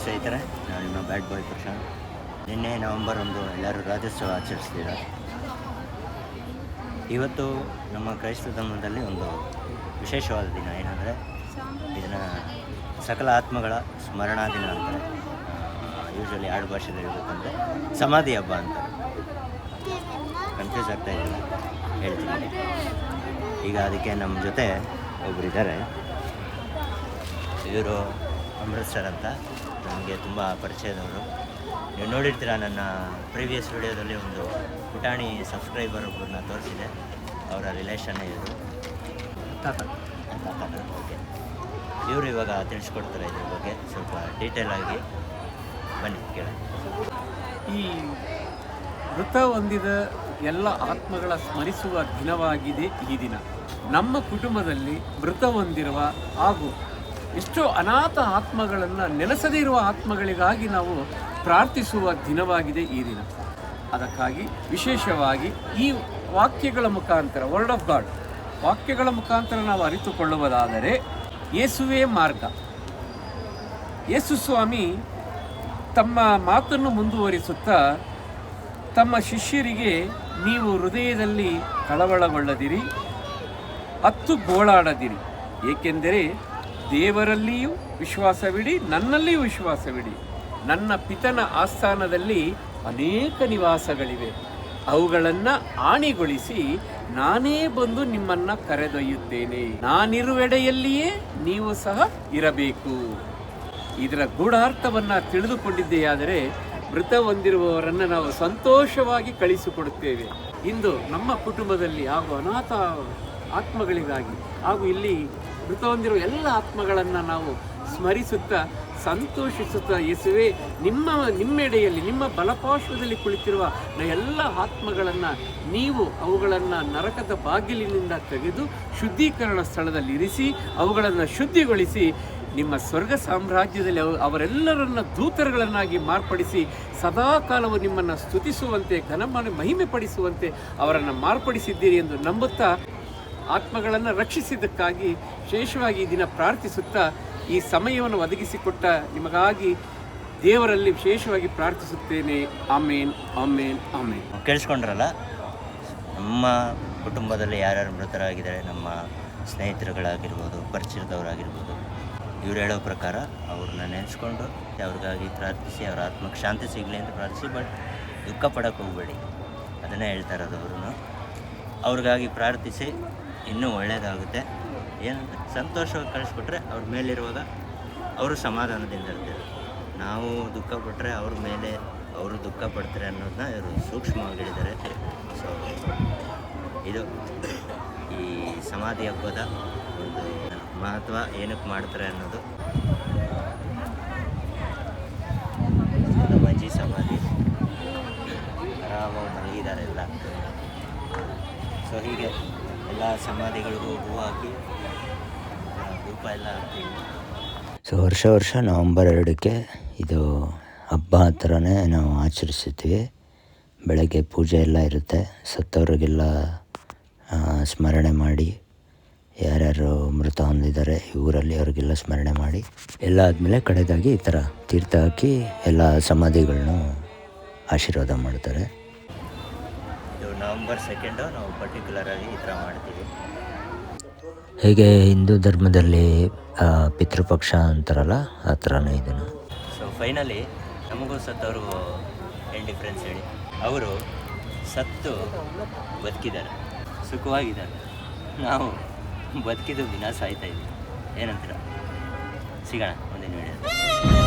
ಸ್ನೇಹಿತರೆ, ನಾನು ನಿಮ್ಮ ಬ್ಯಾಡ್ ಬಾಯ್ ಪ್ರಶಾಂತ್. ನಿನ್ನೆ ನವೆಂಬರ್ 1 ಎಲ್ಲರೂ ರಾಜ್ಯೋತ್ಸವ ಆಚರಿಸ್ತೀರ. ಇವತ್ತು ನಮ್ಮ ಕ್ರೈಸ್ತ ಧರ್ಮದಲ್ಲಿ ಒಂದು ವಿಶೇಷವಾದ ದಿನ. ಏನಂದರೆ ಇದನ್ನು ಸಕಲ ಆತ್ಮಗಳ ಸ್ಮರಣಾ ದಿನ ಅಂತಾರೆ. ಯೂಶ್ವಲಿ ಆಡು ಭಾಷೆಯಲ್ಲಿ ಹೇಳ್ಬೇಕಂದ್ರೆ ಸಮಾಧಿ ಹಬ್ಬ ಅಂತಾರೆ. ಕನ್ಫ್ಯೂಸ್ ಆಗ್ತಾ ಇದ್ದೀನಿ, ಹೇಳ್ತೀನಿ. ಈಗ ಅದಕ್ಕೆ ನಮ್ಮ ಜೊತೆ ಒಬ್ಬರಿದ್ದಾರೆ. ಇವರು ಅಮೃತ್ಸರ್ ಅಂತ, ನನಗೆ ತುಂಬ ಪರಿಚಯದವರು. ನೀವು ನೋಡಿರ್ತೀರ, ನನ್ನ ಪ್ರೀವಿಯಸ್ ವಿಡಿಯೋದಲ್ಲಿ ಒಂದು ಪುಟಾಣಿ ಸಬ್ಸ್ಕ್ರೈಬರ್ ಒಬ್ಬರನ್ನ ತೋರಿಸಿದೆ. ಅವರ ರಿಲೇಷನ್ನೇ ಇವರು, ತಾತ. ಓಕೆ, ಇವರು ಇವಾಗ ತಿಳಿಸ್ಕೊಡ್ತಾರೆ ಇದ್ರ ಬಗ್ಗೆ ಸ್ವಲ್ಪ ಡೀಟೇಲ್ ಆಗಿ. ಬನ್ನಿ ಕೇಳ. ಈ ಮೃತ ಹೊಂದಿದ ಎಲ್ಲ ಆತ್ಮಗಳ ಸ್ಮರಿಸುವ ದಿನವಾಗಿದೆ ಈ ದಿನ. ನಮ್ಮ ಕುಟುಂಬದಲ್ಲಿ ಮೃತ ಹೊಂದಿರುವ ಹಾಗೂ ಎಷ್ಟೋ ಅನಾಥ ಆತ್ಮಗಳನ್ನು, ನೆಲೆಸದೇ ಇರುವ ಆತ್ಮಗಳಿಗಾಗಿ ನಾವು ಪ್ರಾರ್ಥಿಸುವ ದಿನವಾಗಿದೆ ಈ ದಿನ. ಅದಕ್ಕಾಗಿ ವಿಶೇಷವಾಗಿ ಈ ವಾಕ್ಯಗಳ ಮುಖಾಂತರ, ವರ್ಡ್ ಆಫ್ ಗಾಡ್ ವಾಕ್ಯಗಳ ಮುಖಾಂತರ ನಾವು ಅರಿತುಕೊಳ್ಳುವುದಾದರೆ, ಯೇಸುವೇ ಮಾರ್ಗ. ಯೇಸು ಸ್ವಾಮಿ ತಮ್ಮ ಮಾತನ್ನು ಮುಂದುವರಿಸುತ್ತಾ ತಮ್ಮ ಶಿಷ್ಯರಿಗೆ, ನೀವು ಹೃದಯದಲ್ಲಿ ಕಳವಳಗೊಳ್ಳದಿರಿ, ಅತ್ತು ಗೋಳಾಡದಿರಿ, ಏಕೆಂದರೆ ದೇವರಲ್ಲಿಯೂ ವಿಶ್ವಾಸವಿಡಿ, ನನ್ನಲ್ಲಿಯೂ ವಿಶ್ವಾಸವಿಡಿ. ನನ್ನ ಪಿತನ ಆಸ್ಥಾನದಲ್ಲಿ ಅನೇಕ ನಿವಾಸಗಳಿವೆ, ಅವುಗಳನ್ನು ಆಣಿಗೊಳಿಸಿ ನಾನೇ ಬಂದು ನಿಮ್ಮನ್ನು ಕರೆದೊಯ್ಯುತ್ತೇನೆ. ನಾನಿರುವೆಡೆಯಲ್ಲಿಯೇ ನೀವು ಸಹ ಇರಬೇಕು. ಇದರ ಗೂಢಾರ್ಥವನ್ನು ತಿಳಿದುಕೊಂಡಿದೆಯಾದರೆ ಮೃತ ಹೊಂದಿರುವವರನ್ನು ನಾವು ಸಂತೋಷವಾಗಿ ಕಳಿಸಿಕೊಡುತ್ತೇವೆ. ಇಂದು ನಮ್ಮ ಕುಟುಂಬದಲ್ಲಿ ಹಾಗೂ ಅನಾಥ ಆತ್ಮಗಳಿಗಾಗಿ ಹಾಗೂ ಇಲ್ಲಿ ಮೃತ ಹೊಂದಿರುವ ಎಲ್ಲ ಆತ್ಮಗಳನ್ನು ನಾವು ಸ್ಮರಿಸುತ್ತಾ ಸಂತೋಷಿಸುತ್ತಾ, ಯೇಸುವೇ ನಿಮ್ಮೆಡೆಯಲ್ಲಿ, ನಿಮ್ಮ ಬಲಪಾರ್ಶ್ವದಲ್ಲಿ ಕುಳಿತಿರುವ ಎಲ್ಲ ಆತ್ಮಗಳನ್ನು ನೀವು ಅವುಗಳನ್ನು ನರಕದ ಬಾಗಿಲಿನಿಂದ ತೆಗೆದು ಶುದ್ಧೀಕರಣ ಸ್ಥಳದಲ್ಲಿ ಇರಿಸಿ ಅವುಗಳನ್ನು ಶುದ್ಧಿಗೊಳಿಸಿ ನಿಮ್ಮ ಸ್ವರ್ಗ ಸಾಮ್ರಾಜ್ಯದಲ್ಲಿ ಅವರೆಲ್ಲರನ್ನ ದೂತರುಗಳನ್ನಾಗಿ ಮಾರ್ಪಡಿಸಿ ಸದಾಕಾಲವು ನಿಮ್ಮನ್ನು ಸ್ತುತಿಸುವಂತೆ, ಮಹಿಮೆ ಪಡಿಸುವಂತೆ ಅವರನ್ನು ಮಾರ್ಪಡಿಸಿದ್ದೀರಿ ಎಂದು ನಂಬುತ್ತಾ, ಆತ್ಮಗಳನ್ನು ರಕ್ಷಿಸಿದ್ದಕ್ಕಾಗಿ ವಿಶೇಷವಾಗಿ ಈ ದಿನ ಪ್ರಾರ್ಥಿಸುತ್ತಾ, ಈ ಸಮಯವನ್ನು ಒದಗಿಸಿಕೊಟ್ಟ ನಿಮಗಾಗಿ ದೇವರಲ್ಲಿ ವಿಶೇಷವಾಗಿ ಪ್ರಾರ್ಥಿಸುತ್ತೇನೆ. ಆಮೇನ್, ಆಮೇನ್, ಆಮೇನ್. ಕೇಳಿಸ್ಕೊಂಡ್ರಲ್ಲ, ನಮ್ಮ ಕುಟುಂಬದಲ್ಲಿ ಯಾರ್ಯಾರು ಮೃತರಾಗಿದ್ದಾರೆ, ನಮ್ಮ ಸ್ನೇಹಿತರುಗಳಾಗಿರ್ಬೋದು, ಪರಿಚಯದವರಾಗಿರ್ಬೋದು, ಇವ್ರು ಹೇಳೋ ಪ್ರಕಾರ ಅವ್ರನ್ನ ನೆನೆಸ್ಕೊಂಡು ಅವ್ರಿಗಾಗಿ ಪ್ರಾರ್ಥಿಸಿ, ಅವ್ರ ಆತ್ಮಕ್ಕೆ ಶಾಂತಿ ಸಿಗಲಿ ಅಂತ ಪ್ರಾರ್ಥಿಸಿ. ಬಟ್ ದುಃಖ ಪಡೋಕ್ಕೆ ಹೋಗಬೇಡಿ, ಅದನ್ನೇ ಹೇಳ್ತಾ ಇರೋದು. ಅವ್ರಿಗಾಗಿ ಪ್ರಾರ್ಥಿಸಿ, ಇನ್ನೂ ಒಳ್ಳೆಯದಾಗುತ್ತೆ. ಏನಂತ ಸಂತೋಷವಾಗಿ ಕಳಿಸ್ಬಿಟ್ರೆ ಅವ್ರ ಮೇಲಿರುವಾಗ ಅವರು ಸಮಾಧಾನದಿಂದ ಇರ್ತಾರೆ. ನಾವು ದುಃಖ ಪಟ್ಟರೆ ಅವ್ರ ಮೇಲೆ ಅವರು ದುಃಖ ಪಡ್ತಾರೆ ಅನ್ನೋದನ್ನ ಇವರು ಸೂಕ್ಷ್ಮವಾಗಿ ಹೇಳಿದ್ದಾರೆ. ಸೊ ಇದು ಈ ಸಮಾಧಿ ಹಬ್ಬದ ಒಂದು ಮಹತ್ವ, ಏನಕ್ಕೆ ಮಾಡ್ತಾರೆ ಅನ್ನೋದು. ನಮ್ಮ ಅಜ್ಜಿ ಸಮಾಧಿ ಆರಾಮಾಗಿ ಮಲಗಿದ್ದಾರೆ ಎಲ್ಲ. ಸೊ ಹೀಗೆ ಎಲ್ಲ ಸಮಾಧಿಗಳಿಗೂ ಹೂವು ಹಾಕಿ ಧೂಪ ಎಲ್ಲ ಹಾಕ್ತೀವಿ. ಸೊ ವರ್ಷ ನವಂಬರ್ 2ಕ್ಕೆ ಇದು ಹಬ್ಬ ಥರನೇ ನಾವು ಆಚರಿಸ್ತೀವಿ. ಬೆಳಗ್ಗೆ ಪೂಜೆ ಎಲ್ಲ ಇರುತ್ತೆ, ಸತ್ತವರಿಗೆಲ್ಲ ಸ್ಮರಣೆ ಮಾಡಿ, ಯಾರ್ಯಾರು ಮೃತ ಹೊಂದಿದ್ದಾರೆ ಊರಲ್ಲಿ ಅವ್ರಿಗೆಲ್ಲ ಸ್ಮರಣೆ ಮಾಡಿ ಎಲ್ಲ ಆದಮೇಲೆ ಕಡೆದಾಗಿ ಈ ಥರ ತೀರ್ಥ ಹಾಕಿ ಎಲ್ಲ ಸಮಾಧಿಗಳನ್ನೂ ಆಶೀರ್ವಾದ ಮಾಡ್ತಾರೆ. ಇದು ನವಂಬರ್ 2 ನಾವು ಪರ್ಟಿಕ್ಯುಲರ್ ಆಗಿ ಈ ಥರ ಮಾಡ್ತೀವಿ. ಹೇಗೆ ಹಿಂದೂ ಧರ್ಮದಲ್ಲಿ ಪಿತೃಪಕ್ಷ ಅಂತಾರಲ್ಲ, ಆ ಥರನೇ ಇದನ್ನು. ಸೊ ಫೈನಲಿ ನಮಗೂ ಸತ್ತವ್ರಿಗೂ ಏನು ಡಿಫ್ರೆನ್ಸ್ ಹೇಳಿ? ಅವರು ಸತ್ತು ಬದುಕಿದ್ದಾರೆ, ಸುಖವಾಗಿದ್ದಾರೆ. ನಾವು ಬದುಕಿದ್ದು ದಿನ ಸಾಯ್ತಾ ಇದ್ದೀವಿ. ಏನಂತೀರ? ಸಿಗೋಣ ಮುಂದಿನ ವಿಡಿಯೋ.